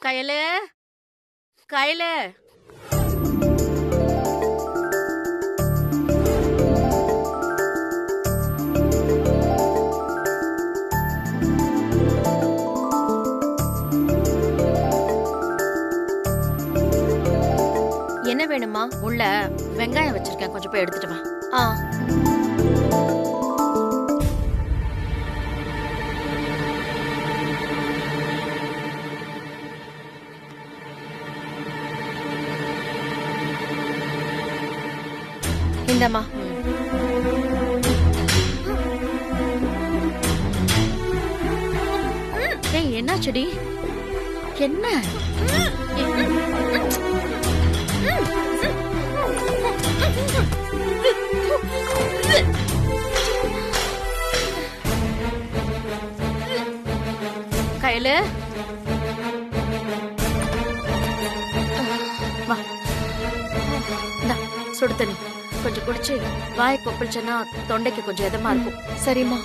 Gayle Gayle என்ன வேணுமா? உள்ள வெங்காயம் வச்சிருக்கேன், கொஞ்சம் போய் எடுத்துட்டு வா. ஆ. இந்தம்மா. ஏய், என்னாச்சுடி? என்ன? கயலு, வா. இந்தா, சுடு தண்ணி கொஞ்சம் குடிச்சு வாயை கொப்பளிச்சேன்னா தொண்டைக்கு கொஞ்சம் இதமா இருக்கும். சரிம்மா.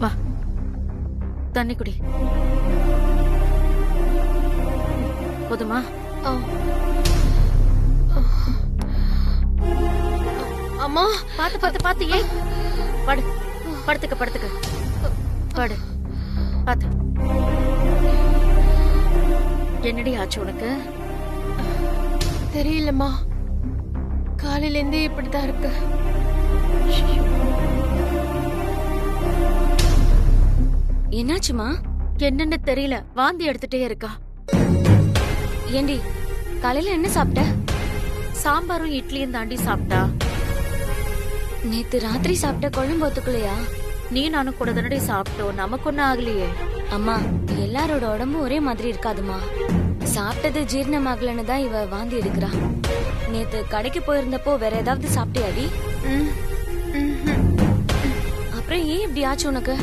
வா, தண்ணி குடி. போதுமா? ஆ. அம்மா, பாத்து பாத்து பாத்து. ஏய், படு, படுத்துக்க படுத்துக்க, படு, பாத்து. என்னடி ஆச்சு உனக்கு? தெரியலம்மா. காலையில இருந்தே இப்படிதான் இருக்கு. என்னாச்சுமா? என்னன்னு தெரியல, வாந்தி எடுத்துட்டே இருக்கா. ஏண்டி, காலையில என்ன சாப்பிட்ட? சாம்பாரும் இட்லியும் தாண்டி சாப்பிட்டா. நேத்து ராத்திரி சாப்பிட்ட குழம்பு ஒத்துக்கலையா? நீ நானும் கூட தானடி சாப்பிட்டோம், நமக்கு ஒன்னும் ஆகலையே. அம்மா, எல்லாரோட உடம்பு ஒரே மாதிரி இருக்காதுமா. சாப்பிட்டது ஜீரணமாகலன்னு தான் இவ வாந்தி எடுக்கிறா. நேத்து கடைக்கு போயிருந்தப்போ வேற ஏதாவது சாப்பிட்டியாடி? அப்புறம் ஏன் இப்படி ஆச்சு உனக்கு?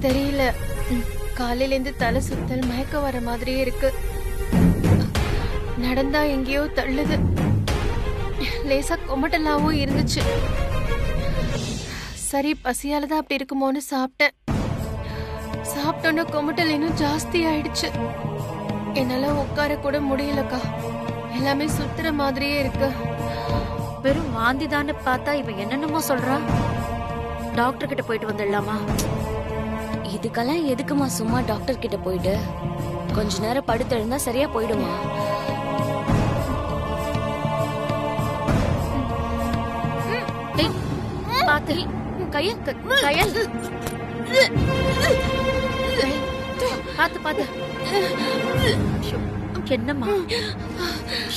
தெரியல. காலையில இருந்து தலை சுத்தல், மயக்கம் வர மாதிரியே இருக்கு. நடந்தா எங்கேயோ தள்ளுது. லேசா கொமட்டலாவும் இருந்துச்சு. சரி, பசியாலதான் அப்படி இருக்குமோன்னு சாப்பிட்டேன். சாப்பிட்டோன்னு கொமட்டல் இன்னும் ஜாஸ்தி ஆயிடுச்சு. என்னால உட்கார கூட முடியலக்கா. எல்லாமே சுத்துற மாதிரியே இருக்கு. வெறும் வாந்தி தானே பார்த்தா இவ என்னென்னமோ சொல்றா. டாக்டர் கிட்ட போயிட்டு வந்துடலாமா? இதுக்கெல்லாம் எதுக்குமா சும்மா டாக்டர் கிட்ட போயிட்டு? கொஞ்ச நேரம் படுத்து எழுந்தா சரியா போயிடுமா? ஏய், பாத்து. கயல், கயல், பாத்து பாத்து. ஷோ, என்னம்மா?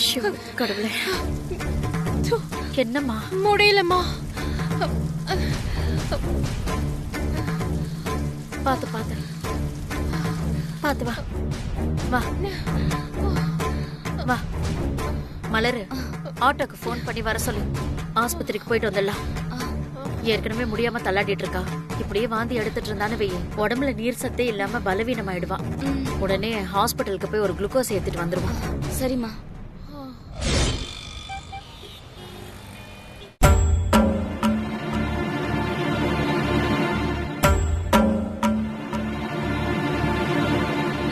ஷோ, கடவுளே, என்னம்மா? முடியலம்மா. பாத்து பாத்து பாத்து. வா வா வா. மலரு, ஆட்டோக்கு போன் பண்ணி வர சொல்லு. ஆஸ்பத்திரிக்கு போயிட்டு வந்துடலாம். ஏற்கனவே முடியாம தள்ளாடிட்டு இருக்கா. இப்படியே வாந்தி எடுத்துட்டு இருந்தான்னு வை, உடம்புல நீர் சத்தே இல்லாம பலவீனம் ஆயிடுவா. உடனே ஹாஸ்பிட்டலுக்கு போய் ஒரு குளுக்கோஸ் ஏத்திட்டு வந்துருவா. சரிம்மா.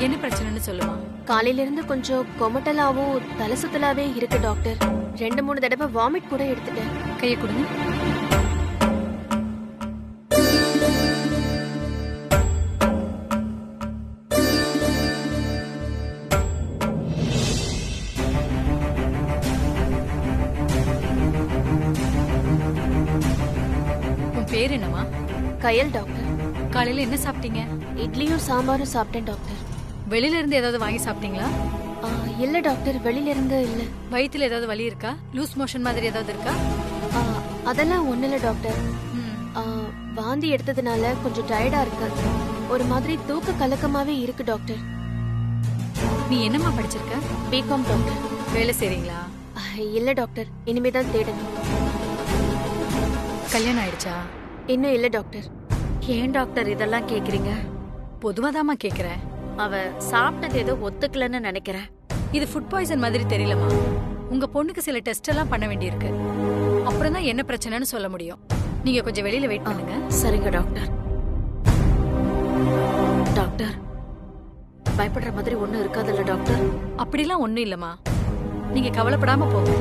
என்ன பிரச்சனைன்னு சொல்லுமா? காலையில இருந்து கொஞ்சம் கொமட்டலாவும் தலை சுத்தலாவே இருக்கு டாக்டர். 2-3 தடவை வாமிட் கூட எடுத்துட்டேன். கையை கொடுங்க. உன் பேர் என்னமா? கயல் டாக்டர். காலையில என்ன சாப்பிட்டீங்க? இட்லியும் சாம்பாரும் சாப்பிட்டேன் டாக்டர். வெளியில இருந்து ஏதாவது வாங்கி சாப்பிட்டீங்களா? இல்ல டாக்டர், வெளியில இருந்து இல்ல. வயித்துல ஏதாவது வலி இருக்கா? லூஸ் மோஷன் மாதிரி ஏதாவது இருக்கா? அதெல்லாம் ஒண்ணு இல்ல டாக்டர். ம். வாந்தி எடுத்ததுனால கொஞ்சம் டயர்டா இருக்கு. ஒரு மாதிரி தூக்க கலக்கமாவே இருக்கு டாக்டர். நீ என்னம்மா படிச்சிருக்க? B Com doctor. வேலை செய்றீங்களா? இல்ல டாக்டர், இனிமேதான் தேடணும். கல்யாணம் ஆயிடுச்சா? இன்னும் இல்ல டாக்டர். ஏன் டாக்டர் இதெல்லாம் கேக்குறீங்க? பொதுவாதாம்மா கேக்குறேன். அவ சாப்பிட்டது ஏதோ ஒத்துக்கலன்னு நினைக்கிறேன். இது ஃபுட் பாய்சன் மாதிரி தெரியலமா. உங்க பொண்ணுக்கு சில டெஸ்ட் எல்லாம் பண்ண வேண்டியிருக்கு. அப்புறம் தான் என்ன பிரச்சனைன்னு சொல்ல முடியும். நீங்க கொஞ்சம் வெளியில வெயிட் பண்ணுங்க. சரிங்க டாக்டர். டாக்டர், பயப்படுற மாதிரி ஒண்ணும் இருக்காதுல்ல டாக்டர்? அப்படிலாம் ஒண்ணும் இல்லம்மா, நீங்க கவலைப்படாம போங்க.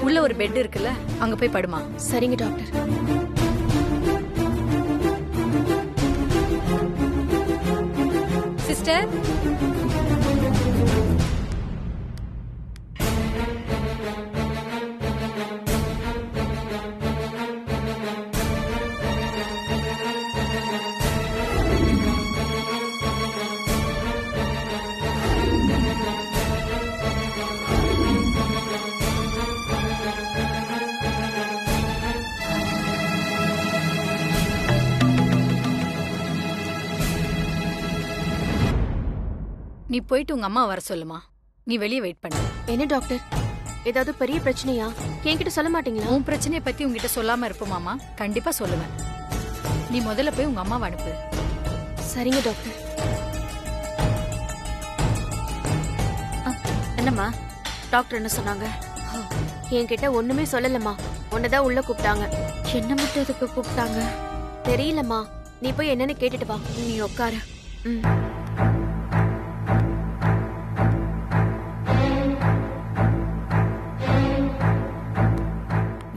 உள்ள ஒரு பெட் இருக்குல்ல, அங்க போய் படுமா. சரிங்க டாக்டர். சிஸ்டர், நீ போயிட்டு உங்க அம்மா வர சொல்லுமா. நீ வெளியே வெயிட் பண்ணு. என்ன டாக்டர், ஏதாவது பெரிய பிரச்சனையா? என்கிட்ட சொல்ல மாட்டீங்களா? உன் பிரச்சனையை பத்தி உங்ககிட்ட சொல்லாம இருப்போமாமா? கண்டிப்பா சொல்லுவேன். நீ முதல்ல போய் உங்க அம்மாவை அனுப்பு. சரிங்க டாக்டர். என்னம்மா டாக்டர் என்ன சொன்னாங்க? என்கிட்ட ஒண்ணுமே சொல்லலம்மா. உன்னதான் உள்ள கூப்பிட்டாங்க. என்ன மட்டும் இதுக்கு கூப்பிட்டாங்க? தெரியலம்மா, நீ போய் என்னன்னு கேட்டுட்டு வா. நீ உட்காரு. ம்.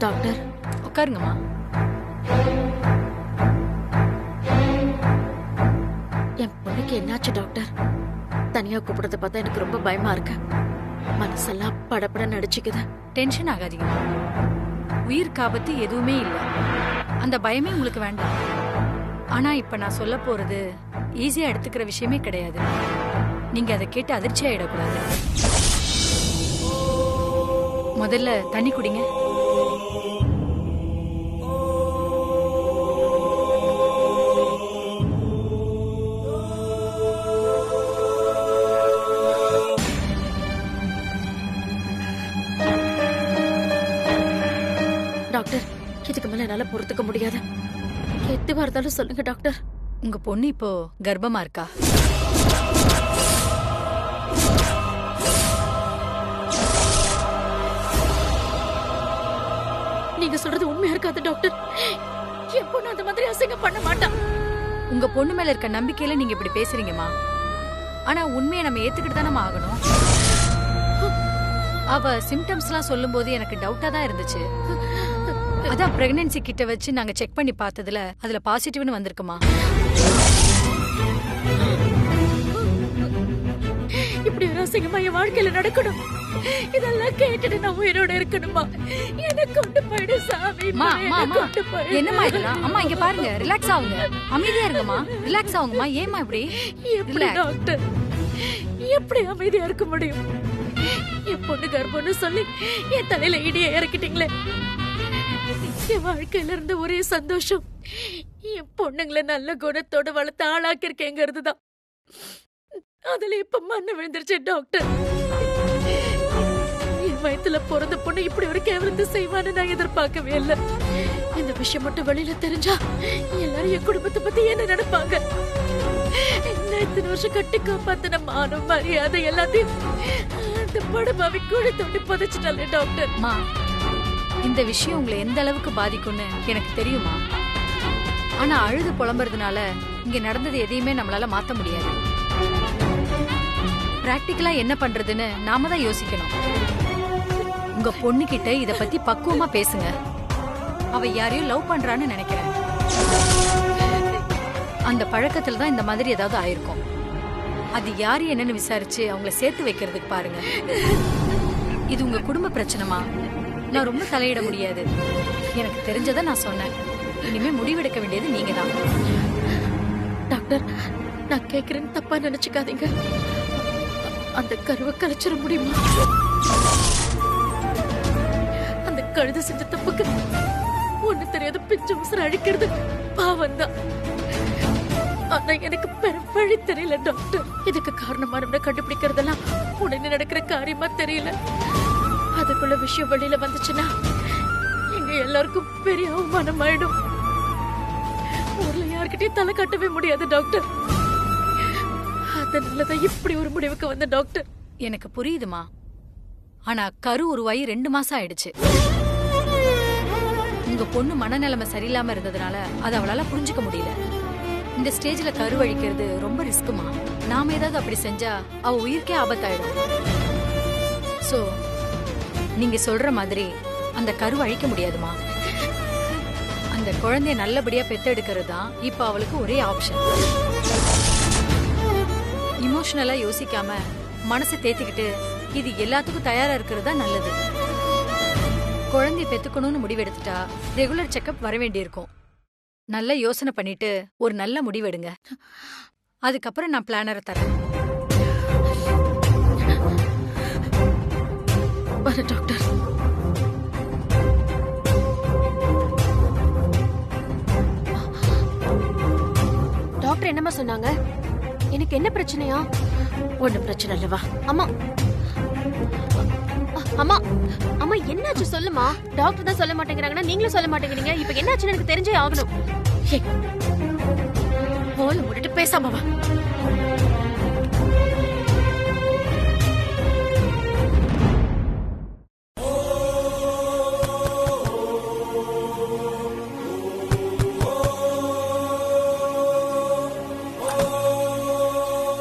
டாக்டர், உட்காருங்கம்மா. என் பொண்ணுக்கு என்னாச்சு டாக்டர்? தனியா கூப்பிடுறத பார்த்தா எனக்கு ரொம்ப பயமா இருக்கு. மனசெல்லாம் படபட நடிச்சுக்குது. டென்ஷன் ஆகாதீங்கம்மா. உயிருக்கு ஆபத்து எதுவுமே இல்லை. அந்த பயமே உங்களுக்கு வேண்டாம். ஆனா இப்ப நான் சொல்ல போறது ஈஸியா எடுத்துக்கிற விஷயமே கிடையாது. நீங்க அதை கேட்டு அதிர்ச்சி ஆயிடக்கூடாது. முதல்ல தண்ணி குடிங்க. டாக்டர், இதுக்கு மேல என்னால பொறுத்துக்க முடியாது. எதுவா இருந்தாலும் சொல்லுங்க டாக்டர். உங்க பொண்ணு இப்போ கர்ப்பமா இருக்கா? நீங்க சொல்றது உண்மையா இருக்காது டாக்டர். என் பொண்ணு அந்த மாதிரி அசிங்கம் பண்ண மாட்டான். உங்க பொண்ணு மேல இருக்க நம்பிக்கையில நீங்க இப்படி பேசுறீங்கம்மா. ஆனா உண்மையை நம்ம ஏத்துக்கிட்டு தானே ஆகணும். அவ சிம்டம்ஸ் எல்லாம் சொல்லும் போது எனக்கு டவுட்டா தான் இருந்துச்சு. அதான் பிரெக்னன்சி கிட்ட வச்சு நாங்க செக் பண்ணி பார்த்ததுல அதுல பாசிட்டிவ்னு வந்திருக்குமா. இப்படி ஒரு அசிங்கமா என் வாழ்க்கையில நடக்கணும். இதெல்லாம் கேட்டுட்டு நான் உயிரோட இருக்கணுமா? என்ன கொண்டு போயிடு சாமி. மா மா மா என்னம்மா இதெல்லாம்? அம்மா இங்க பாருங்க, ரிலாக்ஸ் ஆகுங்க, அமைதியா இருங்கம்மா, ரிலாக்ஸ் ஆகுங்கம்மா. ஏமா இப்படி? எப்படி டாக்டர், எப்படி அமைதியா இருக்க முடியும்? என் பொண்ணு கர்ப்பம்னு சொல்லி என் தலையில இடிய இறக்கிட்டீங்களே. என் வாழ்க்கையில இருந்த ஒரே சந்தோஷம் என் பொண்ணுங்களை நல்ல குணத்தோட வளர்த்து ஆளாக்கிருக்கேங்கிறது தான். அதுல இப்ப மண்ணு விழுந்துருச்சு டாக்டர். என் வயித்துல பிறந்த பொண்ணு இப்படி ஒரு கேவலத்தை செய்வான்னு நான் எதிர்பார்க்கவே இல்லை. இந்த விஷயம் மட்டும் வெளியில தெரிஞ்சா எல்லாரும் என் குடும்பத்தை பத்தி என்ன நினைப்பாங்க? இத்தனை வருஷம் கட்டி காப்பாத்தின மானம் மரியாதை எல்லாத்தையும் அந்த படமாவி கூடி தோண்டி புதைச்சிட்டாலே டாக்டர். மா, இந்த விஷயம் உங்களை எந்த அளவுக்கு பாதிக்கும்னு எனக்கு தெரியுமா. ஆனா அழுது புலம்புறதுனால இங்க நடந்தது எதையுமே நம்மளால மாத்த முடியாது. பிராக்டிக்கலா என்ன பண்றதுன்னு நாம தான் யோசிக்கணும். உங்க பொண்ணு கிட்ட இத பத்தி பக்குவமா பேசுங்க. அவ யாரையும் லவ் பண்றான்னு நினைக்கிறேன். அந்த பழக்கத்துல தான் இந்த மாதிரி ஏதாவது ஆயிருக்கும். அது யாரு என்னன்னு விசாரிச்சு அவங்கள சேர்த்து வைக்கிறதுக்கு பாருங்க. இது உங்க குடும்ப பிரச்சனைமா. நான் ரொம்ப தலையிட முடியாது. எனக்கு தெரிஞ்சதை நான் சொன்னேன். இனிமே முடிவெடுக்க வேண்டியது நீங்க தான். டாக்டர், நான் கேக்குறேன்னு தப்பா நினைச்சுக்காதீங்க. அந்த கருவை கலைச்சிட முடியுமா? அந்த கழுத செஞ்ச தப்புக்கு ஒண்ணு தெரியாத பிஞ்சு உசுர அழிக்கிறது பாவம் தான். ஆனா எனக்கு பெரும் வழி தெரியல டாக்டர். இதுக்கு காரணமானவனை கண்டுபிடிக்கிறதெல்லாம் உடனே நடக்கிற காரியமா தெரியல. அதுக்குள்ள விஷயம் வெளியில வந்துச்சுன்னா எங்க எல்லாருக்கும் பெரிய அவமானம் ஆயிடும். ஊர்ல யார்கிட்டயும் தலை காட்டவே முடியாது டாக்டர். அதனாலதான் இப்படி ஒரு முடிவுக்கு வந்த டாக்டர். எனக்கு புரியுதுமா. ஆனா கரு உருவாகி 2 மாசம் ஆயிடுச்சு. உங்க பொண்ணு மனநிலைமை சரியில்லாம இருந்ததுனால அதை அவளால புரிஞ்சுக்க முடியல. இந்த ஸ்டேஜ்ல கரு அழிக்கிறது ரொம்ப ரிஸ்க்குமா. நாம ஏதாவது அப்படி செஞ்சா அவ உயிருக்கே ஆபத்தாயிடும். சோ நீங்க சொல்ற மாதிரி அந்த கரு அழிக்க முடியாதுமா. அந்த குழந்தைய நல்லபடியா பெத்தெடுக்கிறது தான் இப்ப அவளுக்கு ஒரே ஆப்ஷன். இமோஷனலா யோசிக்காம மனசை தேத்திக்கிட்டு இது எல்லாத்துக்கும் தயாரா இருக்கிறது தான் நல்லது. குழந்தைய பெத்துக்கணும்னு முடிவெடுத்துட்டா ரெகுலர் செக்கப் வர வேண்டியிருக்கும். நல்ல யோசனை பண்ணிட்டு ஒரு நல்ல முடிவெடுங்க. அதுக்கப்புறம் நான் பிளானரை தரேன். வர டாக்டர். டாக்டர் என்னம்மா சொன்னாங்க? எனக்கு என்ன பிரச்சனையா? ஒண்ணும் பிரச்சனை இல்லவா? அம்மா அம்மா அம்மா என்னாச்சு சொல்லுமா. டாக்டர் தான் சொல்ல மாட்டேங்கிறாங்கன்னா நீங்களும் சொல்ல மாட்டேங்கிறீங்க. இப்ப என்னாச்சுன்னு எனக்கு தெரிஞ்சே ஆகணும். போல முடிட்டு பேசாம வா.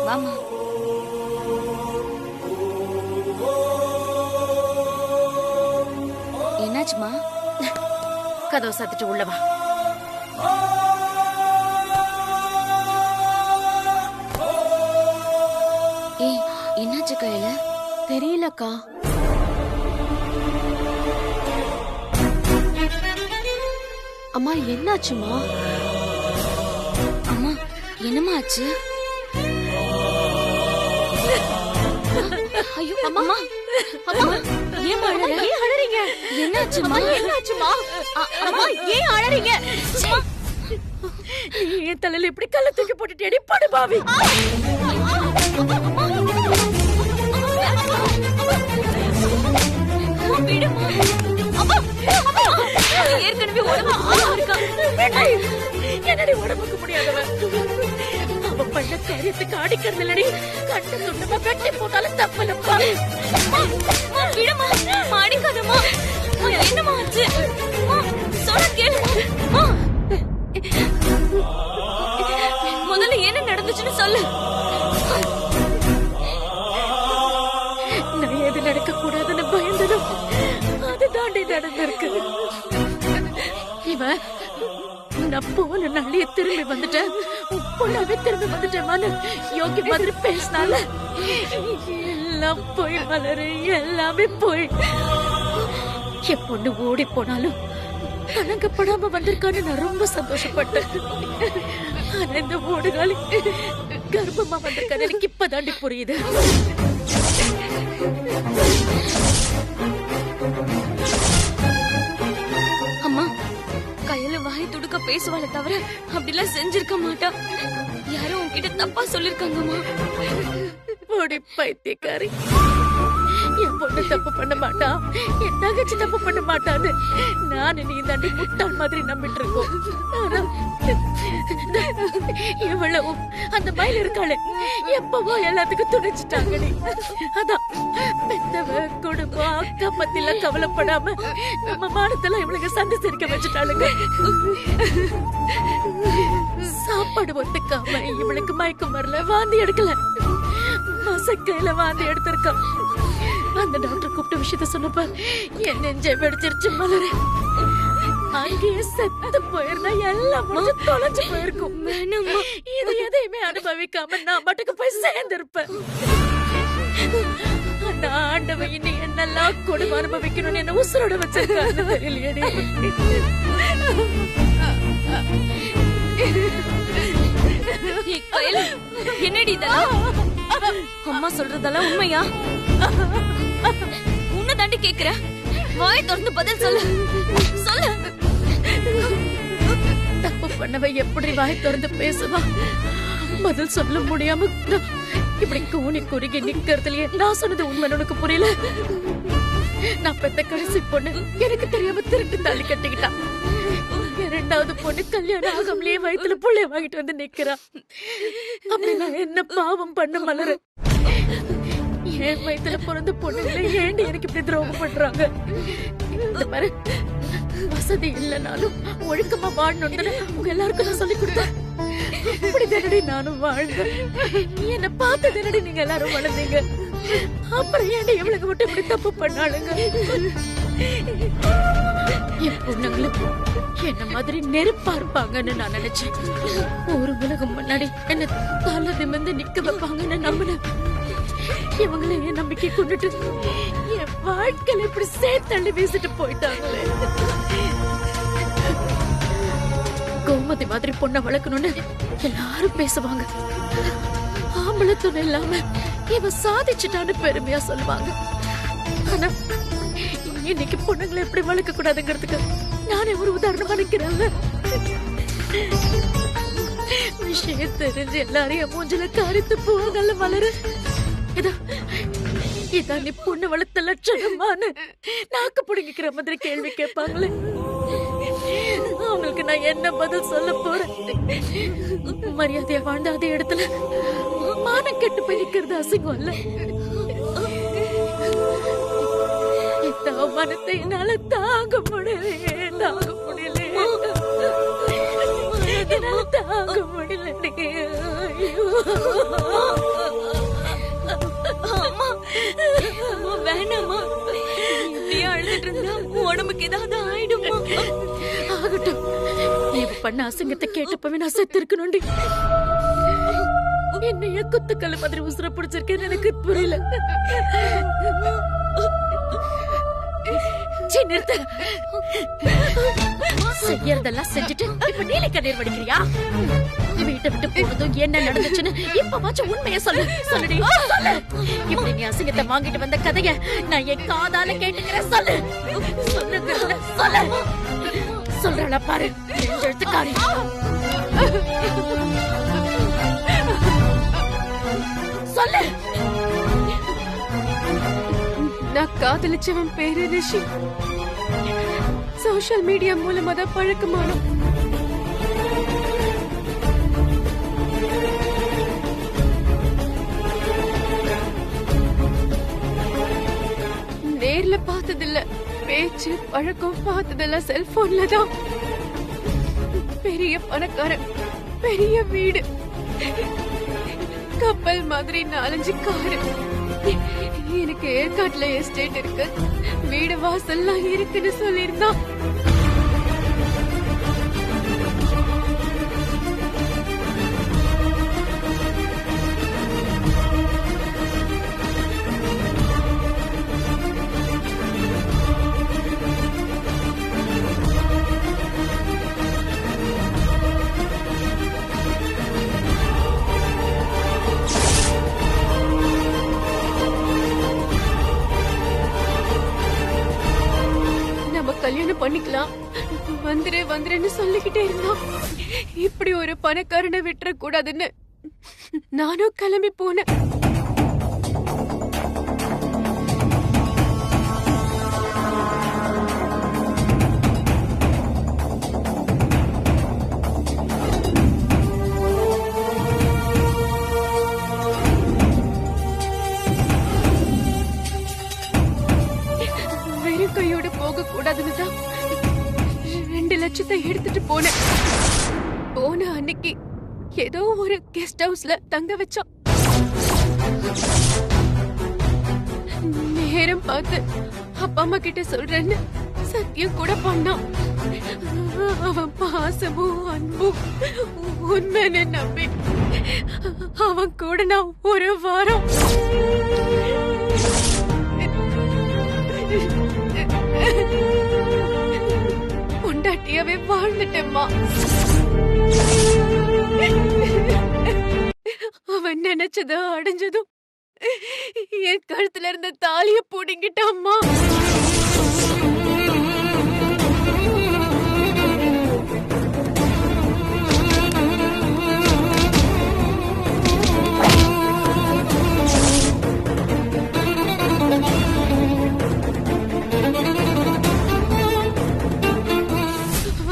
வாமா. என்னாச்சுமா? கதவை சாத்திட்டு உள்ள வா. ஏய், என்னாச்சு கையில? தெரியலக்கா. அம்மா என்னாச்சுமா? அம்மா என்னம்மா ஆச்சு? ஐயோ அம்மா அம்மா ஏன் அழறீங்க? என்னாச்சுமா? என்னாச்சுமா? அம்மா ஏன் அழறீங்க? நீ என் தலையில இப்படி கல்ல தூக்கி போட்டுட்டு அடி படு பாவி. ஏற்கனவே உடம்பு இருக்கா? என்னடி உடம்புக்கு முடியாதவன்? அவ பண்ண காரியத்துக்கு அடிக்கிறது இல்லடி. கட்ட துண்டமா வெட்டி போட்டாலும் தப்பலப்பா. விடுமா, அடிக்காதம்மா. என்னம்மா ஆச்சு? சொல்ல கேளுமா. முதல்ல என்ன நடந்துச்சுன்னு சொல்லு. நான் எது நடக்க கூடாதுன்னு பயந்ததும் அதுதாண்டி நடந்திருக்கு. இவன் நான் போன நாளையே திரும்பி வந்துட்டேன், பொண்ணாவே திரும்பி வந்துட்டேன் யோகி மாதிரி பேசினால எல்லாம் போய் மலரு, எல்லாமே போய். என் பொண்ணு ஓடி போனாலும் கலங்கப்படாம வந்திருக்கான்னு நான் ரொம்ப சந்தோஷப்பட்டேன். ஆனா இந்த ஓடுகாலி கர்ப்பமா வந்திருக்கான்னு எனக்கு இப்பதாண்டி புரியுது. அம்மா கையில வாய் துடுக்க பேசுவாளே தவிர அப்படிலாம் செஞ்சிருக்க மாட்டா. யாரும் உன்கிட்ட தப்பா சொல்லிருக்காங்கம்மா. ஓடி பைத்தியக்காரி. என் பொண்ணு தப்பு பண்ண மாட்டா, என் தங்கச்சி தப்பு பண்ண மாட்டான்னு நானு நீ தாண்டி முட்டாள் மாதிரி நம்பிட்டு இருக்கோம். ஆனா எவ்வளவு அந்த மயில் இருக்காளே எப்பவோ எல்லாத்துக்கும் துணைச்சிட்டாங்கடி. அதான் பெத்தவ குடும்பம் அக்கா பத்தில கவலைப்படாம நம்ம மானத்தெல்லாம் இவளுக்கு சந்தி சிரிக்க வச்சுட்டாளுங்க. சாப்பாடு ஒத்துக்காம இவளுக்கு மயக்கம் வரல, வாந்தி எடுக்கல, மசக்கையில வாந்தி எடுத்திருக்கா. அந்த டாக்டர் கூப்பிட்ட விஷயத்த சொன்னப்ப என் நெஞ்சை வெடிச்சிருச்சு மலரு. அங்கேயே செத்து போயிருந்தா எல்லாம் முடிஞ்சு தொலைஞ்சு போயிருக்கும். இது எதையுமே அனுபவிக்காம நான் மட்டுக்கு போய் சேர்ந்திருப்பேன். அந்த ஆண்டவன் இன்னும் என்னெல்லாம் கொடுமை அனுபவிக்கணும்னு என்ன உசுரோட வச்சிருக்கான்னு தெரியலையடி. என்னடி இதெல்லாம்? அம்மா சொல்றதெல்லாம் உண்மையா? உன்னை தாண்டி கேக்குற, வாயை திறந்து பதில் சொல்லு. சொல்லு. தப்பு பண்ணவ எப்படி வாய் திறந்து பேசுவா? பதில் சொல்ல முடியாம இப்படி கூனி குறுகி நிக்கிறதுலயே நான் சொன்னது உண்மை உனக்கு புரியல? நான் பெத்த கடைசி பொண்ணு எனக்கு தெரியாம திருட்டு தாலி கட்டிக்கிட்டான். என் ரெண்டாவது பொண்ணு கல்யாணம் ஆகாமலே வயித்துல புள்ளைய வாங்கிட்டு வந்து நிக்கிறா. அப்படி நான் என்ன பாவம் பண்ண மலரு? என் வயித்துல பிறந்த பொண்ணுங்களை ஏண்டி எனக்கு இப்படி துரோகம் பண்றாங்க? இந்த மாதிரி வசதி இல்லைனாலும் ஒழுக்கமா வாழணும்னு உங்க எல்லாருக்கும் நான் சொல்லி கொடுத்தேன். அப்படி தினடி நானும் வாழ்ந்தேன். என்ன பார்த்து தினடி நீங்க எல்லாரும் வளர்ந்தீங்க. அப்புறம் ஏன்டி எவ்வளவு மட்டும் இப்படி தப்பு பண்ணாளுங்க? என் பொண்ணுங்களும் என்ன மாதிரி நெருப்பா இருப்பாங்கன்னு நான் நினைச்சேன். ஒரு உலகம் முன்னாடி என்ன தலை நிமிர்ந்து நிக்க வைப்பாங்கன்னு நம்பினேன். இவங்களை என் நம்பிக்கை கொண்டுட்டு என் வாழ்க்கையில இப்படி சேர்த்தள்ளி வீசிட்டு போயிட்டாங்களே. கோமதி மாதிரி பொண்ணை வளர்க்கணும்னு எல்லாரும் பேசுவாங்க. ஆம்பளை துணை இல்லாம இவ சாதிச்சுட்டான்னு பெருமையா சொல்லுவாங்க. ஆனா இன்னைக்கு பொண்ணுங்களை எப்படி வளர்க்க கூடாதுங்கிறதுக்கு நானே ஒரு உதாரணமா நிக்கிறேன்ல. விஷயம் தெரிஞ்சு எல்லாரையும் மூஞ்சில காரித்து போகல மலரு. இதான் நீ பொண்ணு வளர்த்த லட்சணமானு நாக்கு புடுங்கிக்கிற மாதிரி கேள்வி கேட்பாங்களே. அவங்களுக்கு நான் என்ன பதில் சொல்ல போறேன்? மரியாதையா வாழ்ந்த அதே இடத்துல மானம் கெட்டு போய் நிக்கிறது அசிங்கம் இல்ல. இந்த அவமானத்தை என்னால தாங்க முடியலையே, தாங்க முடியலையே, என்னால தாங்க முடியலையே. வேணாமா, இப்படியே அழுதுட்டு இருந்தா உடம்புக்கு ஏதாவது ஆயிடுமா? ஆகட்டும், நீ பண்ண அசிங்கத்தை கேட்டப்பவே நான் செத்து இருக்கணும்டி. என்னைய குத்துக்கல்ல மாதிரி உசுர பிடிச்சிருக்கேன்னு எனக்கு புரியல. நிறுத்த, செய்யறதெல்லாம் செஞ்சுட்டு இப்ப நீல கண்ணீர் வடிக்கிறியா? வீட்டை விட்டு போனதும் என்ன நடந்துச்சுன்னு இப்பவாச்சும் உண்மையை சொல்லு. சொல்லுடி, சொல்லு. இப்படி நீ அசிங்கத்தை வாங்கிட்டு வந்த கதைய நான் என் காதால கேட்டுக்கிறேன். சொல்லு, சொல்லுங்க, சொல்லு. சொல்றா பாரு, எழுத்துக்காரி. சொல்லு. நான் காதலிச்சவன் பேரு ரிஷி. சோஷியல் மீடியா மூலமா தான் பழக்கமானோம். நேர்ல பார்த்ததில்ல, பேச்சு பழக்கம் பார்த்ததெல்லாம் செல்போன்ல தான். பெரிய பணக்காரன், பெரிய வீடு, கப்பல் மாதிரி 4-5 காரு. எனக்கு ஏற்காட்டுல எஸ்டேட் இருக்கு, வீடு வாசல்லாம் இருக்குன்னு சொல்லியிருந்தான். கல்யாணம் பண்ணிக்கலாம், வந்துருன்னு சொல்லிக்கிட்டே இருந்தான். இப்படி ஒரு பணக்காரனை விட்டுற கூடாதுன்னு நானும் கிளம்பி போனேன். வெறும் கையோட போக கூடாதுன்னு தான் 2 லட்சத்தை எடுத்துட்டு போனேன். போன அன்னைக்கு ஏதோ ஒரு கெஸ்ட் ஹவுஸ்ல தங்க வச்சான். நேரம் பார்த்து அப்பா அம்மா கிட்ட சொல்றேன்னு சத்தியம் கூட பண்ணான். அவன் பாசமும் அன்பும் உண்மைன்னு நம்பி அவன் கூட நான் 1 வாரம் பொண்டாட்டியாவே வாழ்ந்துட்டேம்மா. அவன் நினைச்சதோ அடைஞ்சதும் என் கழுத்துல இருந்த தாலிய பூடிங்கிட்டாம்மா.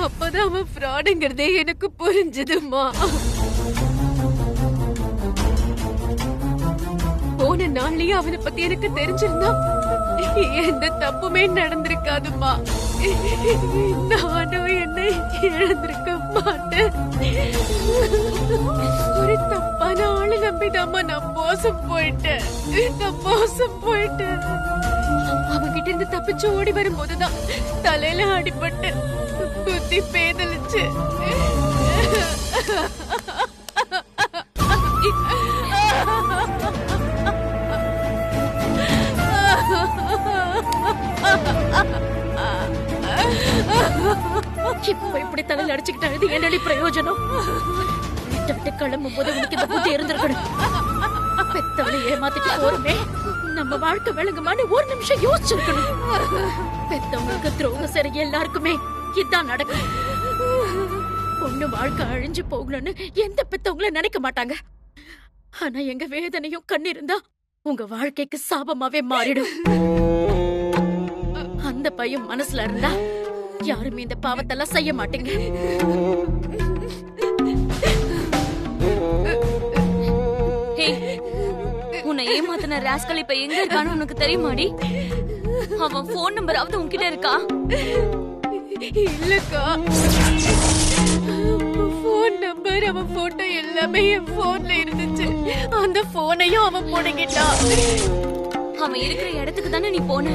அப்பதான் அவன் ஃப்ராடுங்கிறதே எனக்கு புரிஞ்சதுமா. போன நாள்லயே அவனை பத்தி எனக்கு தெரிஞ்சிருந்தா எந்த தப்புமே நடந்திருக்காதுமா. நானும் என்னை இழந்திருக்க மாட்டேன். ஒரு தப்பான ஆளு நம்பிதாம்மா நான் மோசம் போயிட்டேன். அவன்கிட்ட இருந்து தப்பிச்சு ஓடி வரும்போதுதான் தலையில அடிபட்டு புத்தி பேதலிச்சு. இப்ப இப்படி தலையில அடிச்சுக்கிட்டாது என்னடி பிரயோஜனம்? வீட்டை விட்டு கிளம்பும் போது உனக்கு இந்த புத்தி இருந்திருக்கணும். பெத்தவளை ஏமாத்திட்டு போறமே, நம்ம வாழ்க்கை விளங்குமான்னு ஒரு நிமிஷம் யோசிச்சிருக்கணும். பெத்தவங்களுக்கு துரோகம் சரி எல்லாருக்குமே இதான் நடக்கும். பொண்ணு வாழ்க்கை அழிஞ்சு போகணும்னு எந்த பெத்தவங்களும் நினைக்க மாட்டாங்க. ஆனா எங்க வேதனையும் கண்ணிருந்தா உங்க வாழ்க்கைக்கு சாபமாவே மாறிடும். அந்த பையன் மனசுல இருந்தா யாருமே இந்த பாவத்தெல்லாம் செய்ய மாட்டீங்க. உன்னை ஏமாத்தின ராஸ்கல் இப்ப எங்க இருக்கான்னு உனக்கு தெரியுமாடி? அவன் போன் நம்பராவது உன்கிட்ட இருக்கா? இல்லக்கா, போன் நம்பர் அவன் போட்டோ எல்லாமே என் போன்ல இருந்துச்சு. அந்த போனையும் அவன் போனகிட்டான். அவன் இருக்கிற இடத்துக்கு தானே நீ போன.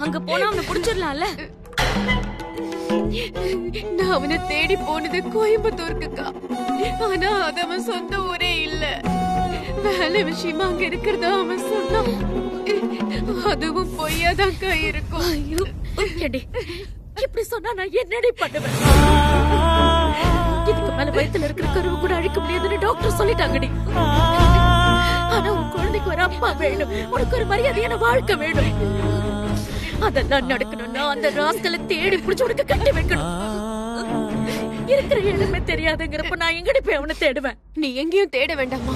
அங்க போனா அவனை புடிச்சிடலாம்ல. நான் அவனை தேடி போனது கோயம்புத்தூருக்குக்கா. ஆனா அது அவன் சொந்த ஊரே இல்ல. வேலை விஷயமா அங்க இருக்கிறதா அவன் சொன்னான். அதுவும் பொய்யாதாக்கா இருக்கும். ஐயோ ஏண்டி, இப்படி சொன்னா நான் என்னடி பண்ணுவேன்? இதுக்கு மேல வயித்துல இருக்கிற கருவு கூட அழிக்க முடியாதுன்னு டாக்டர் சொல்லிட்டாங்கடி. ஆனா உன் குழந்தைக்கு ஒரு அப்பா வேணும், உனக்கு ஒரு மரியாதையான வாழ்க்கை வேணும். அதெல்லாம் நடக்கணும்னா அந்த ராஸ்கலை தேடி புடிச்சு உனக்கு கட்டி வைக்கணும். இருக்கிற இடமே தெரியாதுங்கிறப்ப நான் எங்கடி போய் அவனை தேடுவேன்? நீ எங்கேயும் தேட வேண்டாமா.